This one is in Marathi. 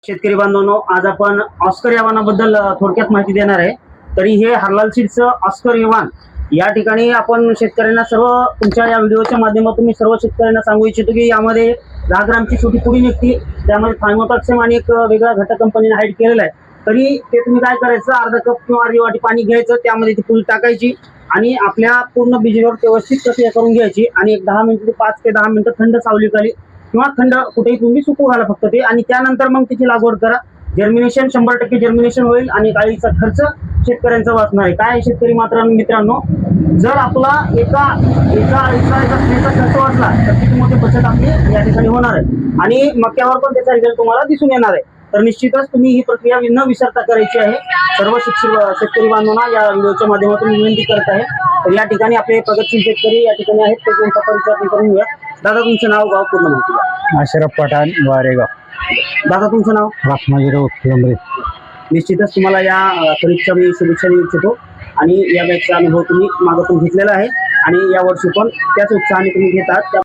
शेतकरी बांधवांनो, आज आपण ऑस्कर या वाहनाबद्दल थोडक्यात माहिती देणार आहे. तरी हे हरलाल सीड्सचं ऑस्कर हे वाहन या ठिकाणी आपण शेतकऱ्यांना सर्व तुमच्या या व्हिडिओच्या माध्यमातून मी सर्व शेतकऱ्यांना सांगू इच्छितो की यामध्ये 10 ग्रामची छोटी पुडी निघते, त्यामध्ये थायमोटॉक्सिम आणि एक वेगळा घटक कंपनीने हाईड केलेला आहे. तरी ते तुम्ही काय करायचं, अर्धा कप किंवा अर्धी वाटी पाणी घ्यायचं, त्यामध्ये ती पुडी टाकायची आणि आपल्या पूर्ण बिजीवर व्यवस्थित प्रक्रिया करून घ्यायची आणि एक 10 मिनिट 5 ते 10 मिनिटं थंड सावलीखाली किंवा थंड कुठेही तुम्ही सुकू घाला फक्त ते, आणि त्यानंतर मग तिची लागवड करा. जर्मिनेशन 100% जर्मिनेशन होईल आणि गाळीचा खर्च शेतकऱ्यांचा वाचणार आहे. काय शेतकरी मित्रांनो, जर आपला एका स्प्रेचा खर्च वाचला तर किती मोठी बचत आपली या ठिकाणी होणार आहे आणि मक्यावर पण त्याचा रिझल्ट तुम्हाला दिसून येणार आहे. तर निश्चितच तुम्ही ही प्रक्रिया न विसरता करायची आहे. सर्व शेतकरी बांधवांना या व्हिडिओच्या माध्यमातून विनंती करत आहे. तर या ठिकाणी आपले प्रगतशील शेतकरी या ठिकाणी आहेत, ते त्यांचा परिचय आपण करून घेऊया. दादा, तुमचं नाव, गाव पूर्ण माहिती द्या. अशरफ पठाण, वारेगाव. दादा, तुमचं नाव? राखमाजीराव फुलंब्रे. निश्चितच तुम्हाला या खरीपच्या मी शुभेच्छा देऊ इच्छितो आणि या बॅगचा अनुभव तुम्ही मागातून घेतलेला आहे आणि यावर्षी पण त्याच उत्साहाने तुम्ही घेतात.